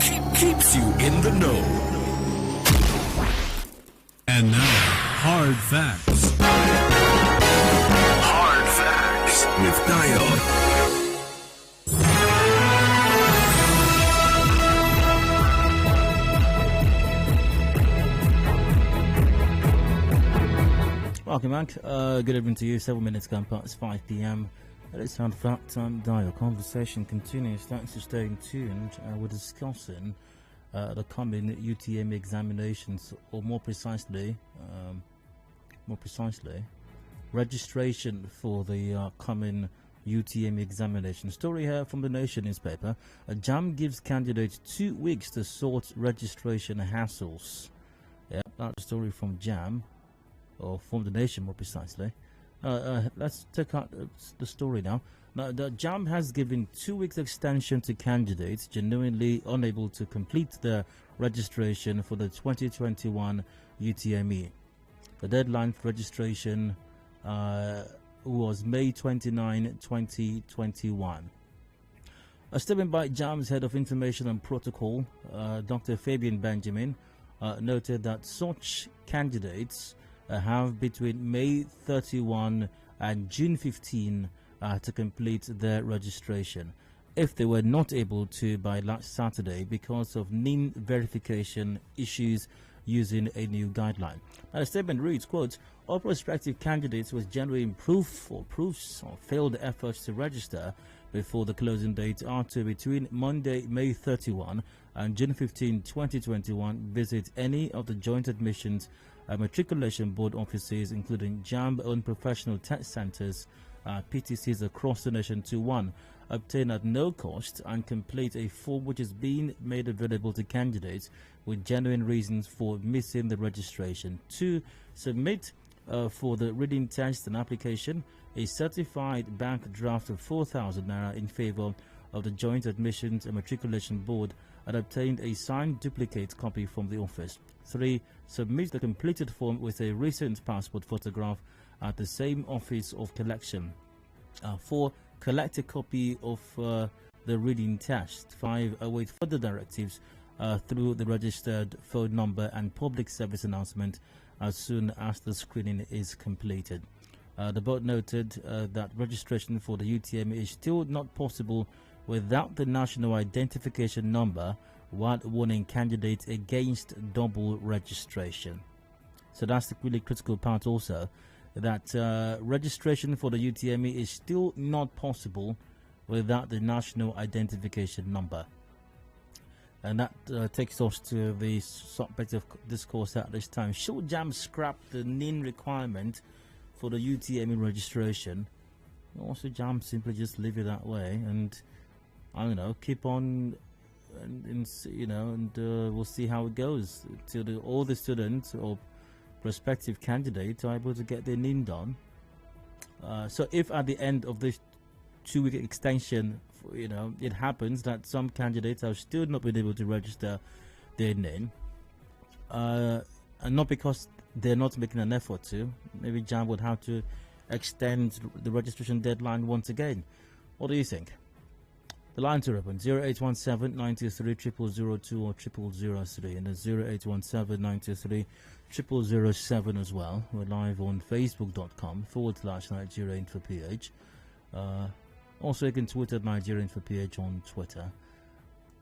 keeps you in the know. And now, Hard Facts. Hard Facts with Dayo. Welcome back. Good evening to you. 7 minutes gone past 5 p.m. It's Hard Facts. I'm Dayo. Conversation continues. Thanks for staying tuned. We're discussing the coming UTME examinations, or more precisely, registration for the coming UTME examination. Story here from the Nation newspaper. Jamb gives candidates 2 weeks to sort registration hassles. Yeah, that's a story from Jamb, or from the Nation more precisely. Let's take out the story now. Now, the Jamb has given 2 weeks extension to candidates genuinely unable to complete their registration for the 2021 UTME. The deadline for registration was May 29, 2021. A statement by Jamb's Head of Information and Protocol, Dr. Fabian Benjamin, noted that such candidates have between May 31 and June 15 to complete their registration, if they were not able to by last Saturday because of NIN verification issues using a new guideline. Now, the statement reads, quote, all prospective candidates with genuine proofs or failed efforts to register before the closing date are to, between Monday, May 31 and June 15, 2021, visit any of the Joint Admissions Matriculation Board offices, including Jamb-owned professional test centers, PTCs across the nation, to 1. Obtain at no cost and complete a form which is being made available to candidates with genuine reasons for missing the registration. 2. Submit for the reading test and application a certified bank draft of 4,000 naira in favor of the Joint Admissions and Matriculation Board, and obtained a signed duplicate copy from the office. 3. Submit the completed form with a recent passport photograph at the same office of collection. 4. Collect a copy of the reading test. 5. Await further directives through the registered phone number and public service announcement as soon as the screening is completed. The board noted that registration for the UTME is still not possible without the national identification number, while warning candidates against double registration. So that's the really critical part also, that registration for the UTME is still not possible without the national identification number. And that takes us to the subject of discourse at this time. Should Jamb scrap the NIN requirement for the UTME registration? Also, Jamb simply just leave it that way, and I don't know, keep on, and we'll see how it goes till all the students or prospective candidates are able to get their NIN done. So if at the end of this 2-week extension, it happens that some candidates have still not been able to register their NIN, and not because they're not making an effort to, maybe Jamb would have to extend the registration deadline once again. What do you think? The lines are open, 0817 923 0002 or 0003, and the 0817 923 0007 as well. We're live on facebook.com/Nigeria Info PH. Also, you can tweet at Nigeria Info PH on Twitter.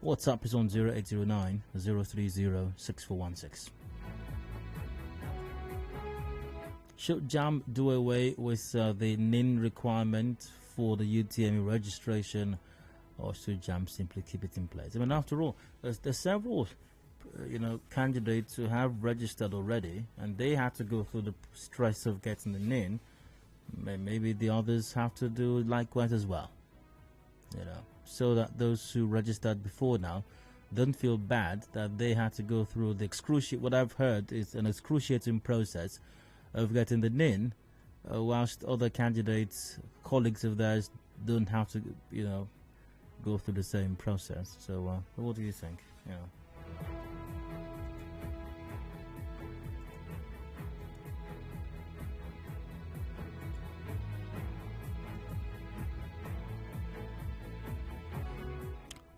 WhatsApp is on 0809 030 6416. Should Jamb do away with the NIN requirement for the UTME registration, or should Jamb simply keep it in place? I mean, after all, there's several, candidates who have registered already, and they had to go through the stress of getting the NIN. Maybe the others have to do likewise as well, so that those who registered before now don't feel bad that they had to go through the what I've heard is an excruciating process of getting the NIN, whilst other candidates, colleagues of theirs, don't have to, go through the same process. So what do you think?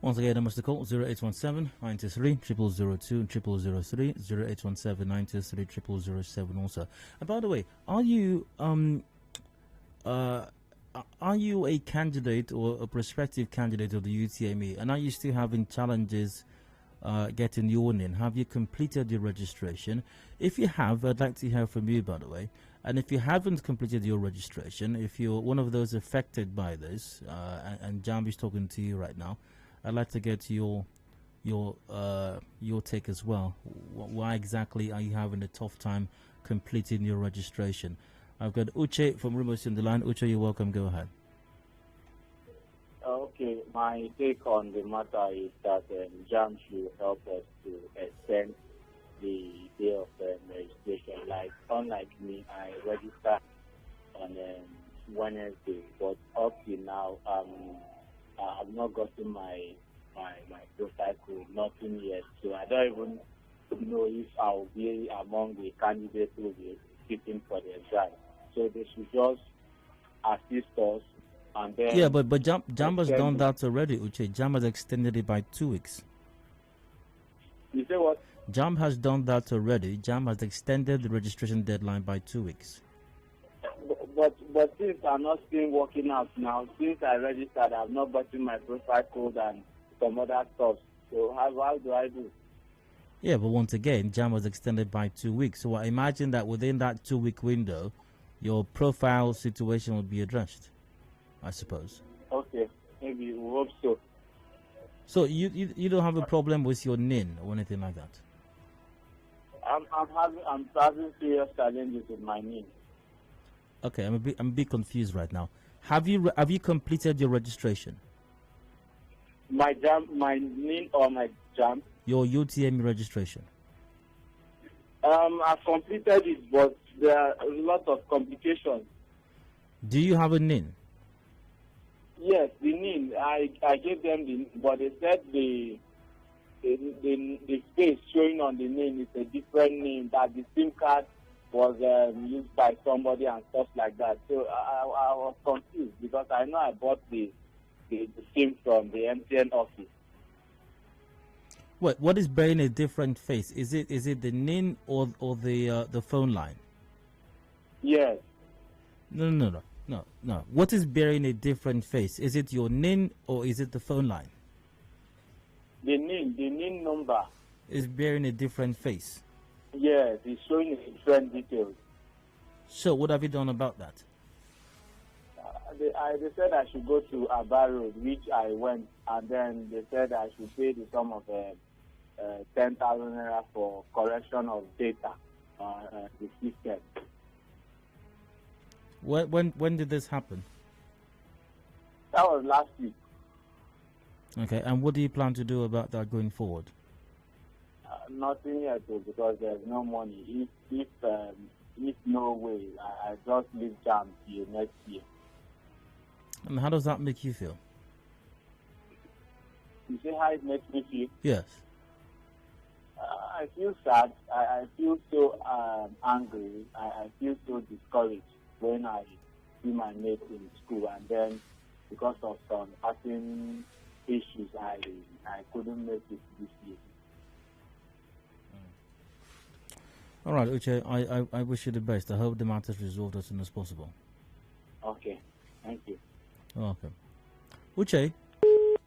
Once again, I must call 0817 923 0002 0003 0817 923 0007 also. And by the way, are you a candidate or a prospective candidate of the UTME, and are you still having challenges getting your NIN? Have you completed your registration? If you have, I'd like to hear from you, by the way. And if you haven't completed your registration, if you're one of those affected by this, and Jamb is talking to you right now, I'd like to get your take as well. Why exactly are you having a tough time completing your registration? I've got Uche from Rumors in the line. Uche, you're welcome. Go ahead. Okay, my take on the matter is that Jamb should help us to extend the day of registration. Like, unlike me, I registered on Wednesday, but up to now, I've not gotten my profile code, nothing yet. So I don't even know if I'll be among the candidates who will be sitting for the exam. So they should just assist us, and then... Yeah, but Jamb has done that already, Uche. Jamb has extended it by 2 weeks. You say what? Jamb has done that already. Jamb has extended the registration deadline by 2 weeks. But since I'm not still working out now, since I registered, I've not gotten my profile code and some other stuff. So how do I do? Yeah, but once again, Jamb was extended by 2 weeks. So I imagine that within that 2 week window, your profile situation will be addressed, I suppose. Okay, maybe we hope so. So you don't have a problem with your NIN or anything like that? I'm having serious challenges with my NIN. Okay, I'm a bit confused right now. Have you completed your registration? My NIN or my Jamb? Your UTME registration. I've completed it, but there are a lot of complications. Do you have a NIN? Yes, the NIN. I gave them the NIN, but they said the space showing on the NIN is a different NIN, that the SIM card was used by somebody and stuff like that. So I was confused because I know I bought the SIM from the MTN office. What is bearing a different face? Is it the NIN or the phone line? Yes. No. What is bearing a different face? Is it your NIN or is it the phone line? The NIN number is bearing a different face. Yes, it's showing different details. So what have you done about that? They said I should go to Aba Road, which I went, and then they said I should pay the sum of 10,000 naira for correction of data on the system. When did this happen? That was last week. Okay, and what do you plan to do about that going forward? Nothing yet, because there's no money. If no way, I just leave Jamb till next year. And how does that make you feel? You say how it makes me feel? Yes. I feel sad. I feel so angry. I feel so discouraged when I see my mates in school, and then because of some passing issues, I couldn't make it this year. All right, Uche, I wish you the best. I hope the matter is resolved as soon as possible. Okay, thank you. Okay. Uche,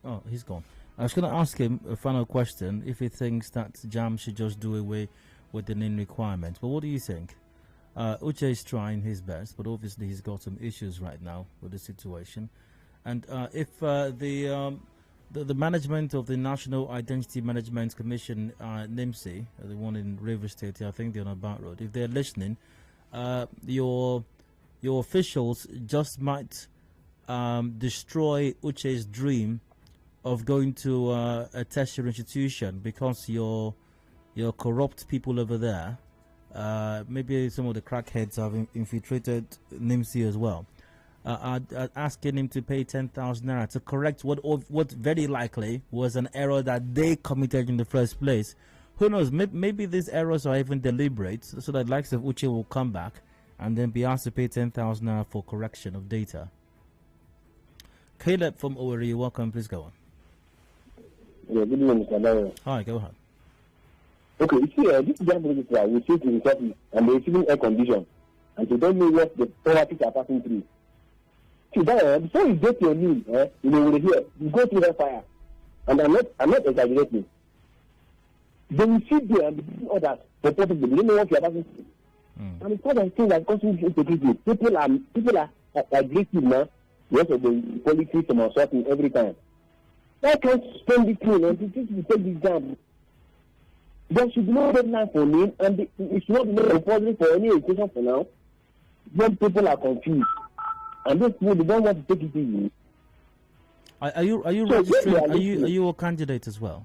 oh, he's gone. I was going to ask him a final question, if he thinks that Jamb should just do away with the NIN requirement. But what do you think? Uche is trying his best, but obviously he's got some issues right now with the situation. And if the management of the National Identity Management Commission, NIMC, the one in Rivers State, I think they're on About Road, if they're listening, your officials just might destroy Uche's dream of going to a tertiary institution because your corrupt people over there, maybe some of the crackheads have infiltrated NIMC as well, are asking him to pay 10,000 naira to correct what very likely was an error that they committed in the first place. Who knows? Maybe these errors are even deliberate, so that likes of Uche will come back and then be asked to pay 10,000 naira for correction of data. Caleb from Oweri, welcome. Please go on. Yeah, good evening, Mr. Daniel. Hi, go ahead. Okay, you see, this Jamb register will sit in the office and they're receiving air condition, and they don't know what the properties are passing through. See, that, before you get your name, you know, here, you go through the fire. And I'm not exaggerating. They will sit there and be giving orders for people. They don't know what you are passing through. And it's not a thing that causes insecurity. People are aggressive now. Yes, the policy from assaulting every time. Why can't you spend this thing and this will take this down? There should be no deadline for name, and it should not be compulsory for any education for now. When people are confused, and those people, they don't want to take it easy. Are you So registering? yes, Are you a candidate as well?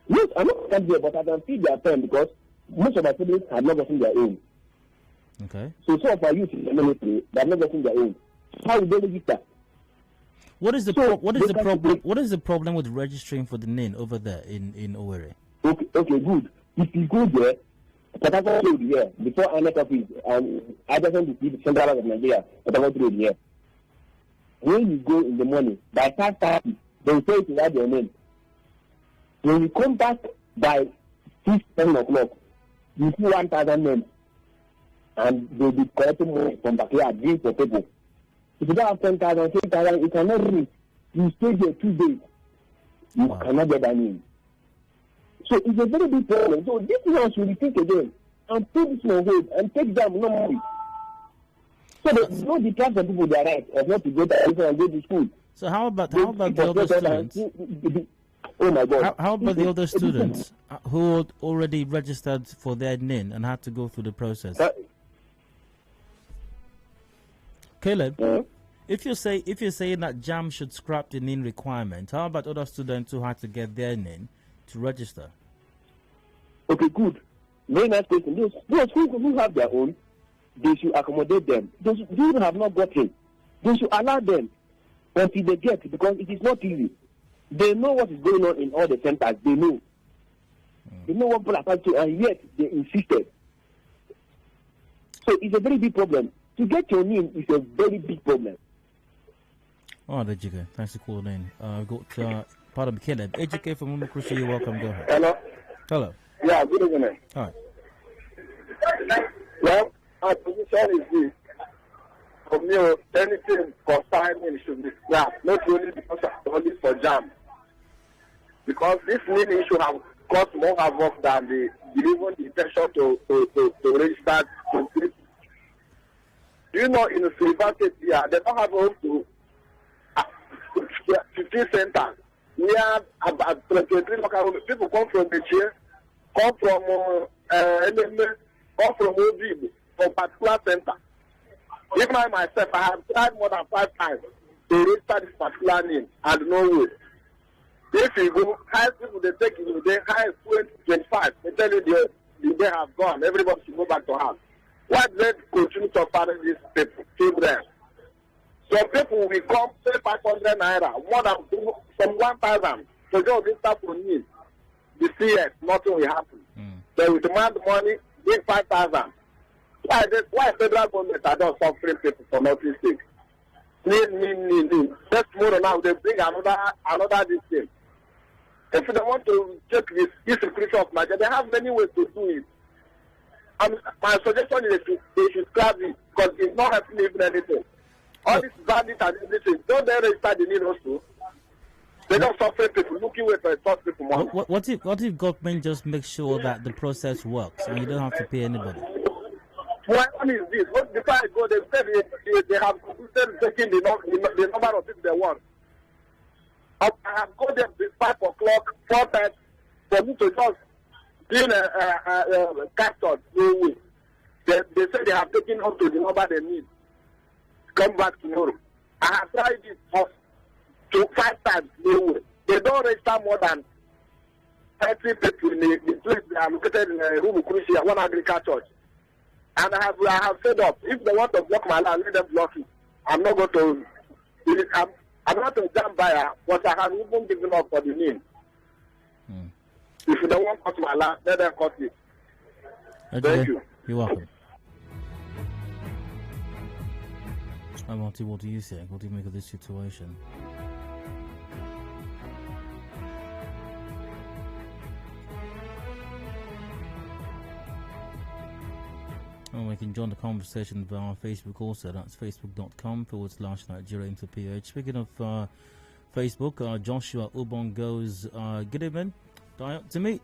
Yes, I'm not a candidate, but I can see their pen because most of my students have not gotten their own. Okay. So some of our youth in the military, they have not gotten their own. How will they register? What is the So what is they the can- problem? What is the problem with registering for the NIN over there in Owerri? Okay, good. If you go there, Port Road here, before INEC office, I just want to see the central of Nigeria, Port Road here. When you go in the morning, by 5:30, they will tell you to write your name. When you come back by 6, 7 o'clock, you see 1,000 names. And they'll be collecting money from backyard, giving for people. If you don't have 10,000, 10,000, you cannot read. You stay there 2 days. You cannot get that name. So it's a very big problem. So this one should rethink again and put this on hold and take them no money. So they don't deprive the people their right of not to go to education and go to school. So how about the other students? Oh my God! How about the other students who had already registered for their NIN and had to go through the process? Caleb, if you're saying that Jamb should scrap the NIN requirement, how about other students who had to get their NIN to register? Okay, good. Very nice question. Those who have their own, they should accommodate them. Those who have not gotten, they should allow them until they get, because it is not easy. They know what is going on in all the centers. They know. They know what people are fighting, and yet they insisted. So it's a very big problem. To get your name is a very big problem. Oh, there you go. Thanks for calling in. I've got pardon me, Caleb. HK from Umukrusha, you're welcome. Go ahead. Hello. Hello. Yeah, good evening. All right. Well, my position is this. For me, anything concerning should be scrapped, not only because of only for Jamb. Because this main issue has caused more havoc than the even the intention to register complete. Do you know in the Silver State here, they don't have up to 15 centers. We have about 23 local people come from the chair, come from NMA, come from OB, from particular center. Even I myself, I have tried more than 5 times to register this particular name and no way. If you go, high people they take you, they high 20, 25, they tell you they have gone, everybody should go back to house. Why do they continue to follow these people, children? Some people will come, pay 500 naira, more than some 1,000 to go register for need. The CS, nothing will happen. They will demand money, give 5,000. Why federal government are not suffering people for nothing sake? Need. Just tomorrow now, they bring another this thing. If they want to check this insecurity of Nigeria, they have many ways to do it. And my suggestion is they should scrap it because it's not helping even anything. All this bandits and everything, don't they register the need also? They don't suffer people, looking way to extort people money. What if government just makes sure that the process works and you don't have to pay anybody? One is this. Before I go, they said they have completed taking the number of people they want. I have got them this 5 o'clock, 4:30 for me to just be captured. No way. They say they have taken up to the number they need. Come back tomorrow. I have tried it to 5 times. No way. They don't register more than 30 people in the place they are located in Umukrusha, one agriculture church. And I have said up. If they want to block my land, let them block it. I'm not going to. I'm not a Jamb buyer, but I have even given up for the name. If they want to cut my land, let them cut it. Okay. Thank you. You're welcome. What do you say? What do you make of this situation? And we can join the conversation via Facebook also. That's facebook.com/Nigeria into PH. Speaking of Facebook, Joshua Ubon goes, good evening. To me,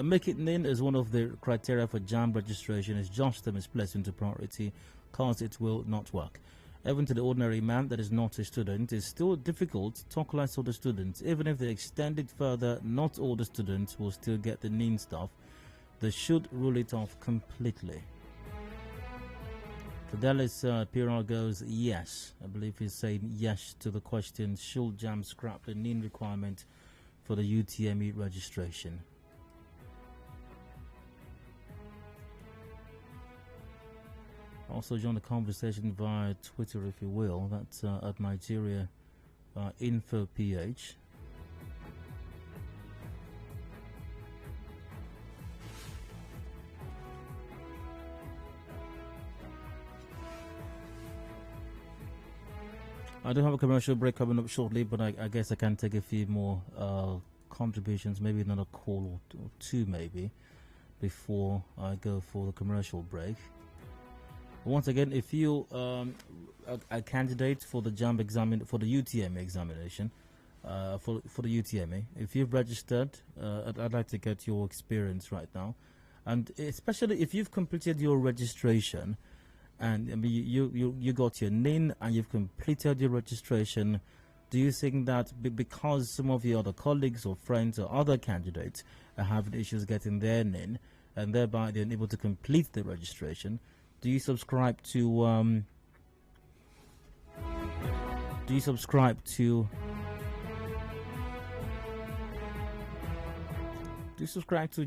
make it NIN is one of the criteria for Jamb registration. It's just a misplaced into priority because it will not work. Even to the ordinary man that is not a student, it's still difficult to talk less of the students. Even if they extend it further, not all the students will still get the NIN stuff. They should rule it off completely. Fidelis Piral goes, yes. I believe he's saying yes to the question, should Jamb scrap the NIN requirement for the UTME registration? Also join the conversation via Twitter if you will. That's at Nigeria Info PH. I do have a commercial break coming up shortly, but I guess I can take a few more contributions, maybe another call or two maybe, before I go for the commercial break. Once again, if you a candidate for the Jamb for the UTME examination, for the UTME, if you've registered, I'd like to get your experience right now, and especially if you've completed your registration. And I mean, you got your NIN and you've completed your registration. Do you think that because some of your other colleagues or friends or other candidates are having issues getting their NIN and thereby they're unable to complete the registration, do you subscribe to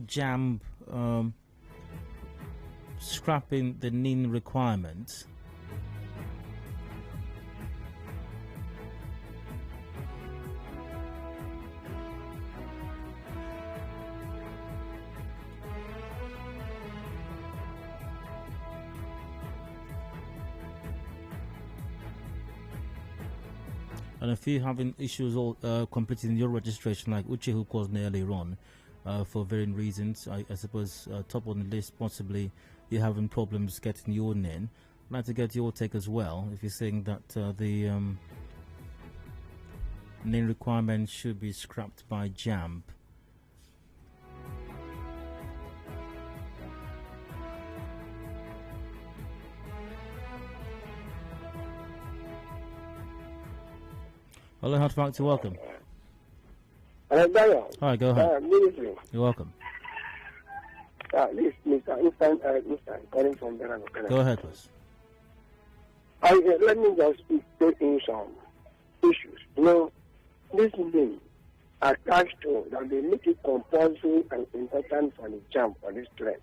Jamb scrapping the NIN requirements? And if you're having issues completing your registration, like Uche who caused earlier on, for varying reasons, I suppose top on the list, possibly you're having problems getting your NIN. I'd like to get your take as well, if you're saying that the NIN requirement should be scrapped by Jamb. Hello, hard factor, welcome. Adedayo. Hi, go ahead. You're welcome. This Mr. Instant, calling from Berano. Go ahead, please. Let me just take in some issues. You know, this thing attached to that they make it compulsory and important for the Jamb for this trend.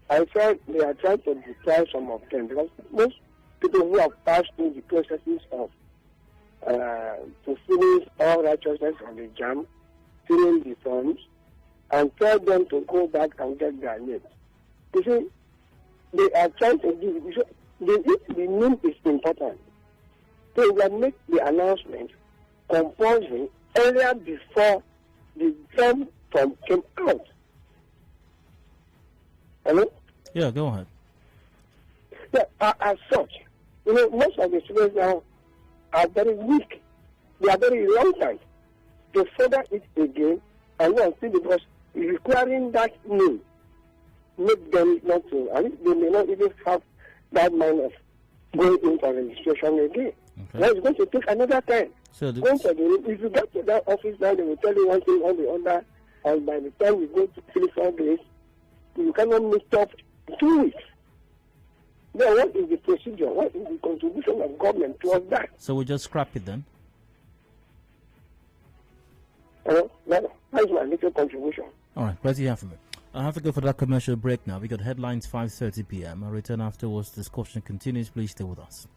I felt they are trying to deprive some of them because most people who have passed through the processes of to finish all righteousness on the Jamb, filling the forms, and tell them to go back and get their names. You see, they are trying to do the name is important. They will make the announcement compulsory earlier before the Jamb form came out. Hello? Yeah, go ahead. Yeah, as such, you know, most of the students now are very weak. They are very reluctant to further it again and not see, because requiring that name make them not to, and they may not even have that mind of going in for registration again. Okay. Now it's going to take another time. So if you get to that office now, they will tell you one thing or the other, and by the time you go to 3-4 days, you cannot meet up 2 weeks. Then what is the procedure? What is the contribution of government towards that? So we just scrap it then? No, that's my little contribution. All right, glad to hear from you. I have to go for that commercial break now. We got headlines 5:30 p.m. I'll return afterwards. Discussion continues. Please stay with us.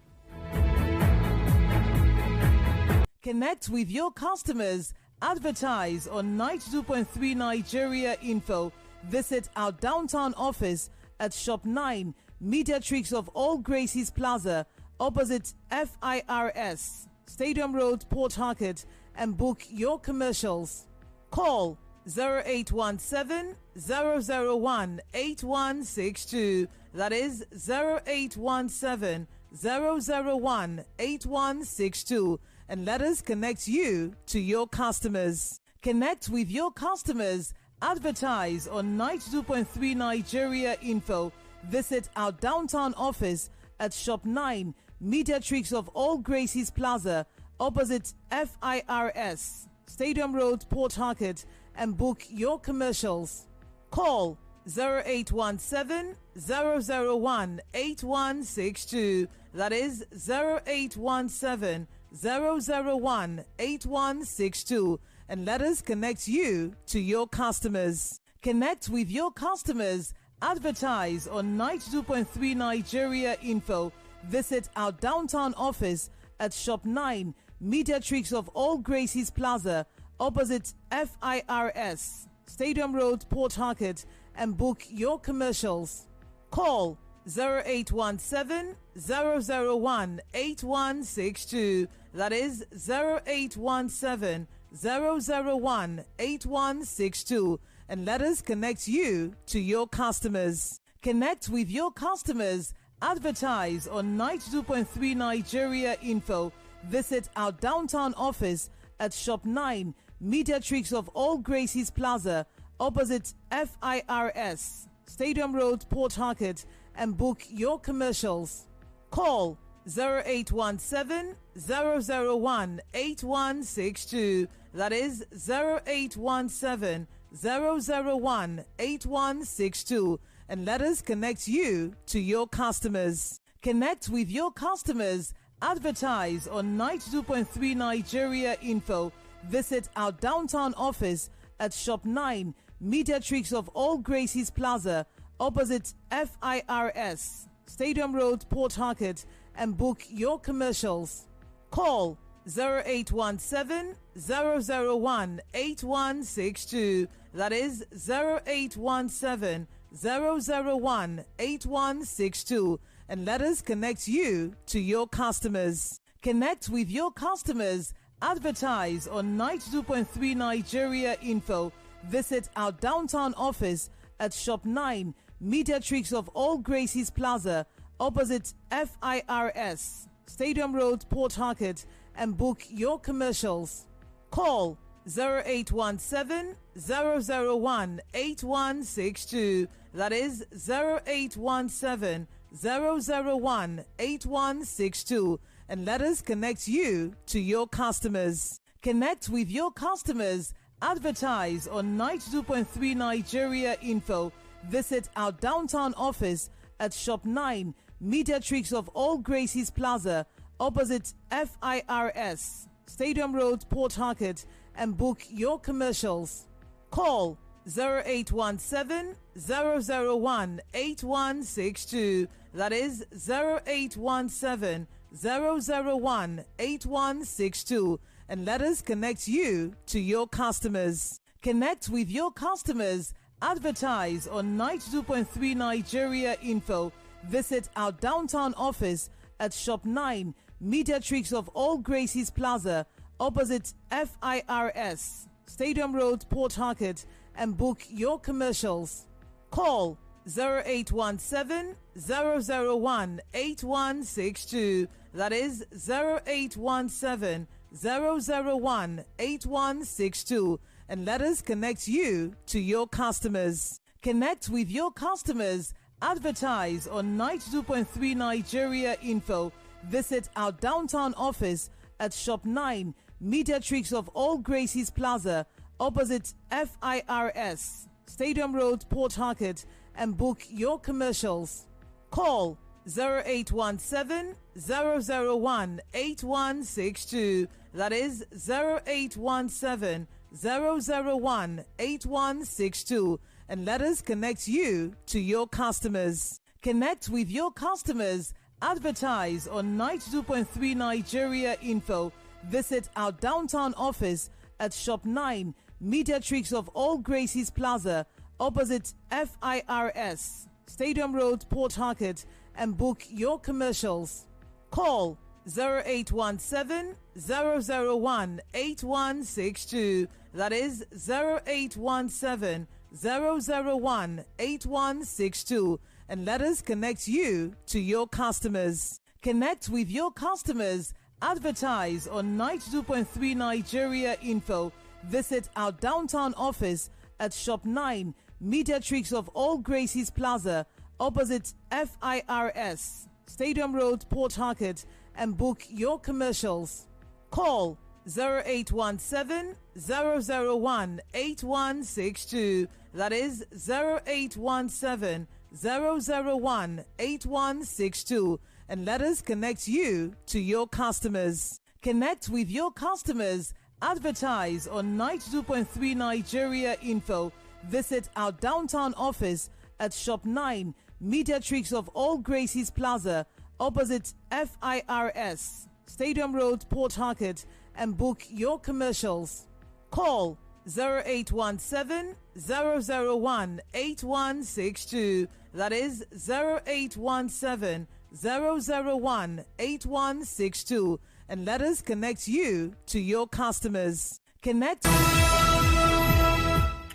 Connect with your customers. Advertise on 92.3 Nigeria Info. Visit our downtown office at Shop 9, Mediatrix of All Gracies Plaza, opposite FIRS, Stadium Road, Port Harcourt, and book your commercials. Call 0817 001 8162. That is 0817 001 8162. And let us connect you to your customers. Connect with your customers. Advertise on 92.3 Nigeria Info. Visit our downtown office at Shop 9, Mediatrix of All Gracies Plaza, opposite FIRS, Stadium Road, Port Harcourt, and book your commercials. Call 0817 001 8162. That is 0817 001 8162. And let us connect you to your customers. Connect with your customers. Advertise on 92.3 Nigeria Info. Visit our downtown office at Shop 9, Mediatrix of All Gracies Plaza, opposite FIRS, Stadium Road, Port Harcourt, and book your commercials. Call 0817 001 8162. That is 0817 001 8162. And let us connect you to your customers. Connect with your customers. Advertise on 92.3 Nigeria Info. Visit our downtown office at Shop 9, Mediatrix of All Gracies Plaza, opposite FIRS, Stadium Road, Port Harcourt, and book your commercials. Call 0817 001 8162. That is 0817 001 8162. And let us connect you to your customers. Connect with your customers. Advertise on 92.3 Nigeria Info. Visit our downtown office at Shop 9, Mediatrix of All Gracies Plaza, opposite FIRS, Stadium Road, Port Harcourt, and book your commercials. Call 0817 001 8162. That is 0817 001 8162. And let us connect you to your customers. Connect with your customers. Advertise on 92.3 Nigeria Info. Visit our downtown office at Shop 9, Mediatrix of All Gracies Plaza, opposite FIRS, Stadium Road, Port Harcourt, and book your commercials. Call 0817 001 8162. That is 0817 001 8162. And let us connect you to your customers. Connect with your customers. Advertise on 92.3 Nigeria Info. Visit our downtown office at Shop 9, Mediatrix of All Gracies Plaza, opposite FIRS, Stadium Road, Port Harcourt, and book your commercials. Call 0817 001 8162. That is 0817 001 8162. And let us connect you to your customers. Connect with your customers. Advertise on 92.3 Nigeria Info. Visit our downtown office at Shop 9, Mediatrix of All Gracies Plaza, opposite FIRS, Stadium Road, Port Harcourt, and book your commercials. Call 0817 001 8162. That is 0817 001 8162. And let us connect you to your customers. Connect with your customers. Advertise on 92.3 Nigeria Info. Visit our downtown office at Shop 9, Mediatrix of All Gracies Plaza, opposite FIRS, Stadium Road, Port Harcourt, and book your commercials. Call 0817 001 8162. That is 0817 001 8162. And let us connect you to your customers. Connect with your customers. Advertise on 92.3 Nigeria Info. Visit our downtown office at Shop 9, Mediatrix of All Gracies Plaza, opposite FIRS, Stadium Road, Port Harcourt, and book your commercials. Call 0817 001 8162. That is 0817 001 8162. And let us connect you to your customers. Connect with your customers. Advertise on 92.3 Nigeria Info. Visit our downtown office at Shop 9, Mediatrix of All Gracies Plaza, opposite FIRS, Stadium Road, Port Harcourt, and book your commercials. Call 0817 001 8162. That is 0817 001 8162. And let us connect you to your customers. Connect with your customers. Advertise on 92.3 Nigeria Info. Visit our downtown office at Shop 9, Mediatrix of All Gracies Plaza, opposite FIRS, Stadium Road, Port Harcourt, and book your commercials. Call 0817 001 8162. That is 0817 001 8162. And let us connect you to your customers. Connect.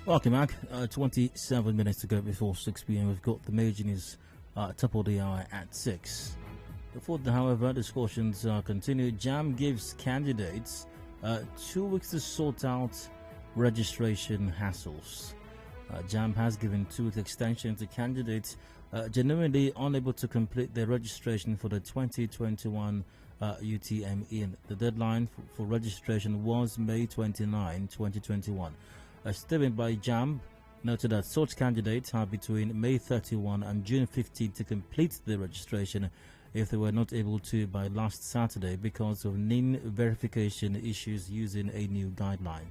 Welcome back. 27 minutes to go before 6 p.m. We've got the major news top of the hour at 6. Before that, however, discussions continue. Jamb gives candidates 2 weeks to sort out registration hassles. Jamb has given 2 week extension to candidates genuinely unable to complete their registration for the 2021 UTME. The deadline for registration was May 29, 2021. A statement by Jamb noted that such candidates have between May 31 and June 15 to complete the registration if they were not able to by last Saturday because of NIN verification issues using a new guideline.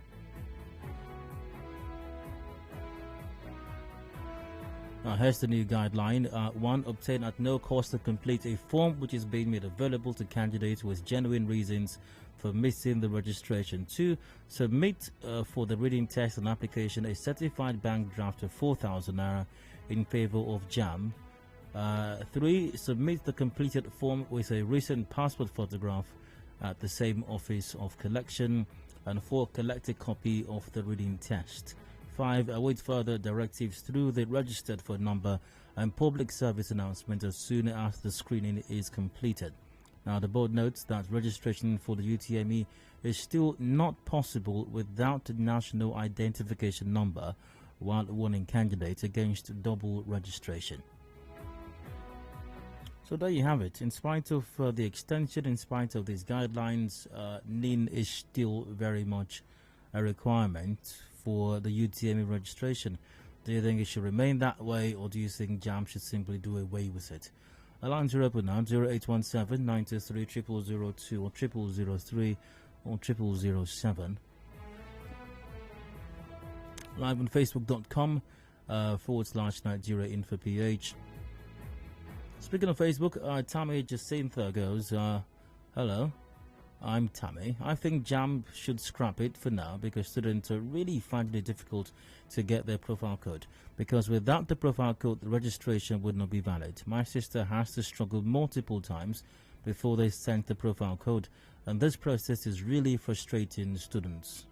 Here's the new guideline. 1. Obtain at no cost to complete a form which is being made available to candidates with genuine reasons for missing the registration. 2. Submit for the reading test and application a certified bank draft of 4,000 naira in favor of Jamb. 3. Submit the completed form with a recent passport photograph at the same office of collection. And 4. Collect a copy of the reading test. 5. Await further directives through the registered phone number and public service announcement as soon as the screening is completed. Now, the board notes that registration for the UTME is still not possible without the national identification number, while warning candidates against double registration. So there you have it. In spite of the extension, in spite of these guidelines, NIN is still very much a requirement for the UTME registration. Do you think it should remain that way, or do you think Jamb should simply do away with it? Our lines are open now, 0817 93 0002 or 0003 or 0007. Live on Facebook.com /Nigeria Info PH. Speaking of Facebook, Tammy Jacintha goes, hello, I'm Tammy. I think Jamb should scrap it for now because students are really finding it difficult to get their profile code. Because without the profile code, the registration would not be valid. My sister has to struggle multiple times before they send the profile code. And this process is really frustrating students.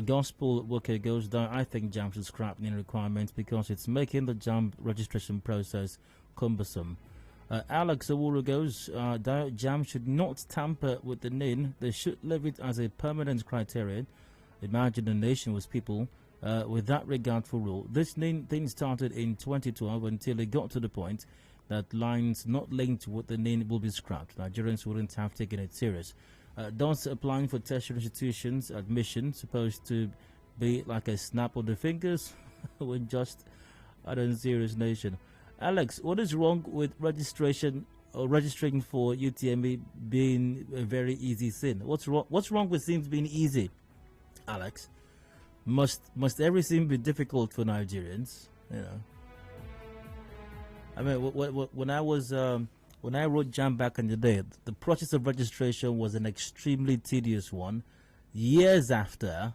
Gospel Worker goes down. I think Jamb should scrap NIN requirements because it's making the Jamb registration process cumbersome. Alex Awuru goes, Jamb should not tamper with the NIN. They should leave it as a permanent criterion. Imagine a nation with people with that regard for rule. This NIN thing started in 2012 until it got to the point that lines not linked with the NIN will be scrapped. Nigerians wouldn't have taken it serious. Does applying for tertiary institutions admission supposed to be like a snap of the fingers? We're just an unserious nation. Alex, what is wrong with registration or registering for UTME being a very easy thing? What's wrong with things being easy, Alex? Must everything be difficult for Nigerians? You know. I mean, when I wrote Jamb back in the day, the process of registration was an extremely tedious one. Years after,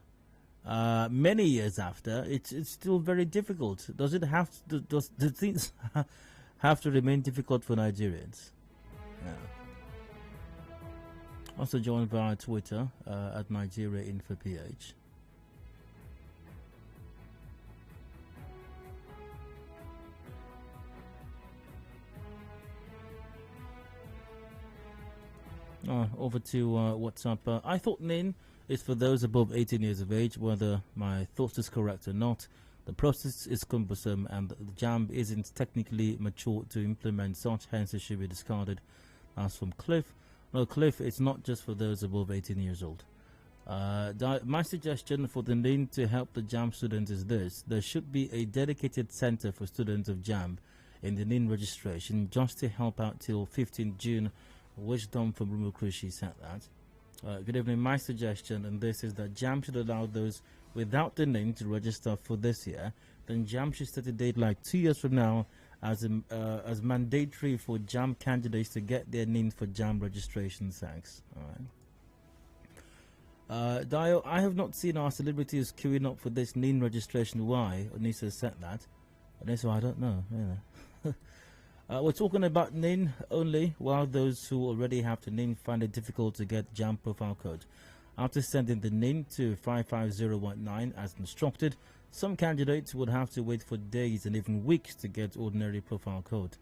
many years after, it's still very difficult. Does it have to? Does the things have to remain difficult for Nigerians? Yeah. Also joined via Twitter at Nigeria Info PH. Over to WhatsApp. I thought NIN is for those above 18 years of age. Whether my thoughts is correct or not, the process is cumbersome and the Jamb isn't technically mature to implement such, hence it should be discarded. As from Cliff, no, Cliff, it's not just for those above 18 years old. My suggestion for the NIN to help the Jamb students is this: there should be a dedicated center for students of Jamb in the NIN registration just to help out till 15 June. Wisdom from Rumukrushi said that. Good evening. My suggestion, and this is that Jamb should allow those without the NIN to register for this year. Then Jamb should set a date like 2 years from now as mandatory for Jamb candidates to get their NIN for Jamb registration. Thanks. All right. Dio, I have not seen our celebrities queuing up for this NIN registration. Why? Onisa said that. And so I don't know. Yeah. We're talking about NIN only, while those who already have the NIN find it difficult to get Jamb profile code. After sending the NIN to 55019 as instructed, some candidates would have to wait for days and even weeks to get ordinary profile code.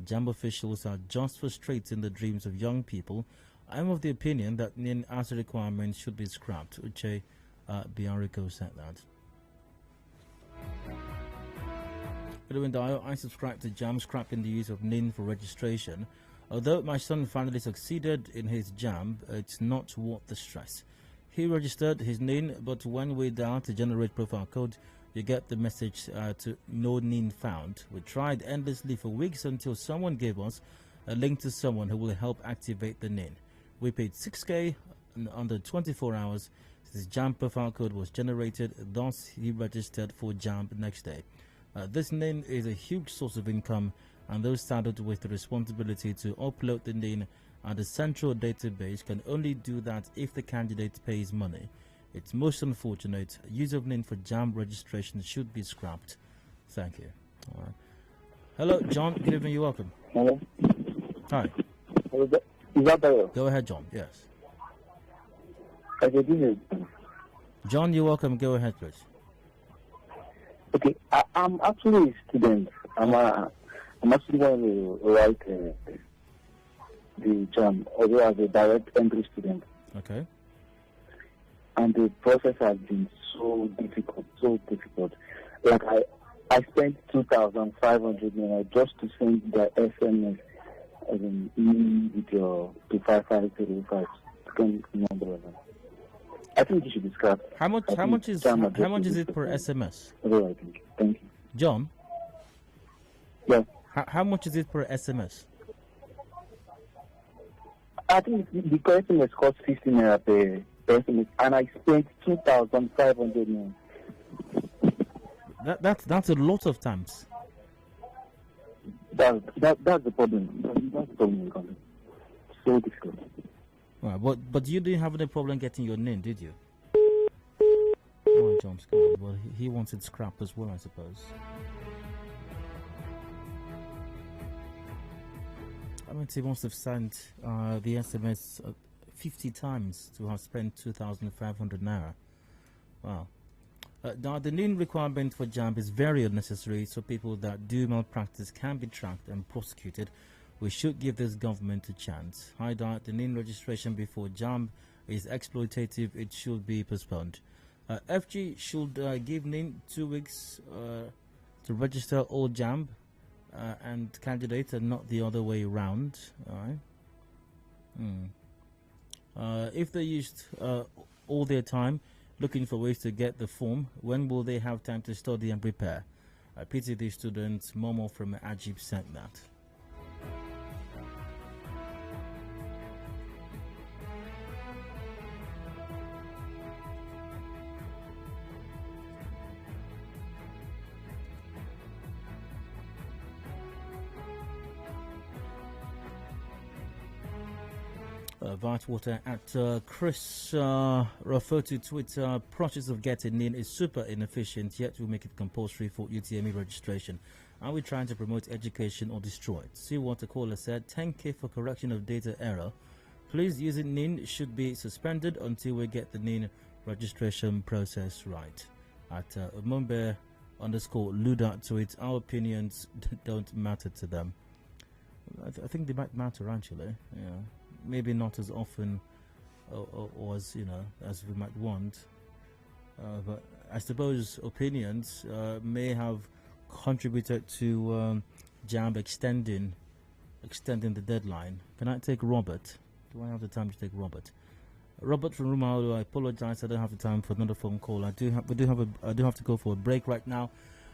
Jamb officials are just frustrating the dreams of young people. I'm of the opinion that NIN as a requirement should be scrapped. Uche Biariko said that. I subscribe to Jamb scrapping the use of NIN for registration. Although my son finally succeeded in his Jamb, it's not worth the stress. He registered his NIN, but when we dial to generate profile code, you get the message to no NIN found. We tried endlessly for weeks until someone gave us a link to someone who will help activate the NIN. We paid 6K in under 24 hours. His Jamb profile code was generated, thus he registered for Jamb next day. This NIN is a huge source of income, and those saddled with the responsibility to upload the NIN at the central database can only do that if the candidate pays money. It's most unfortunate. Use of NIN for Jamb registration should be scrapped. Thank you. All right. Hello, John. Good evening. You're welcome. Hello. Hi. Is that better? Go ahead, John. Yes. Okay, this is John, you're welcome. Go ahead, please. okay. I'm actually a student. I'm actually going to write the Jamb, although as a direct entry student. Okay. And the process has been so difficult. Like I spent 2,500 naira just to send the SMS as an email with your 25505. I think you should be scrapped. How much is it per SMS? I think. Thank you. John? Yes. How much is it per SMS? I think the SMS cost 15 naira per SMS, and I spent 2,500 naira. That's a lot of times. That's the problem. That's the problem in Ghana. So difficult. Right, but you didn't have any problem getting your NIN, did you? Oh, John's gone. Well, he wanted scrap as well, I suppose. I mean, he must have sent the SMS 50 times to have spent 2,500 naira. Wow. Now, the NIN requirement for Jamb is very unnecessary, so people that do malpractice can be tracked and prosecuted. We should give this government a chance. The NIN registration before Jamb is exploitative. It should be postponed. FG should give NIN 2 weeks to register all Jamb and candidates, and not the other way around. All right. If they used all their time looking for ways to get the form, when will they have time to study and prepare? I pity these students. Momo from Ajib sent that. Water at Chris Rafotu Twitter. Process of getting NIN is super inefficient, yet we make it compulsory for UTME registration. Are we trying to promote education or destroy it? See what the caller said. 10K for correction of data error. Please, using NIN should be suspended until we get the NIN registration process right. At Umumbe_Luda tweets, our opinions don't matter to them. I think they might matter actually. Yeah, maybe not as often or as as we might want. But I suppose opinions may have contributed to Jamb extending the deadline. Can I take Robert? Do I have the time to take Robert? Robert from Rumaulu, I apologize. I don't have the time for another phone call. I do have to go for a break right now.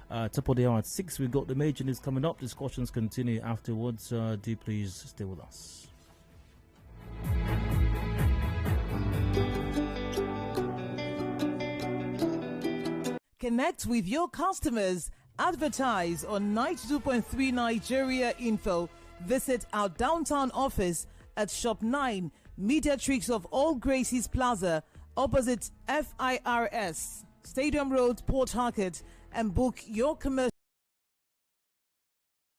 Top of the hour at 6. We've got the major news coming up. Discussions continue afterwards. Do please stay with us. Connect with your customers. Advertise on 92.3 Nigeria Info. Visit our downtown office at Shop 9, Mediatrix of All Gracies Plaza, opposite FIRS, Stadium Road, Port Harcourt, and book your commercial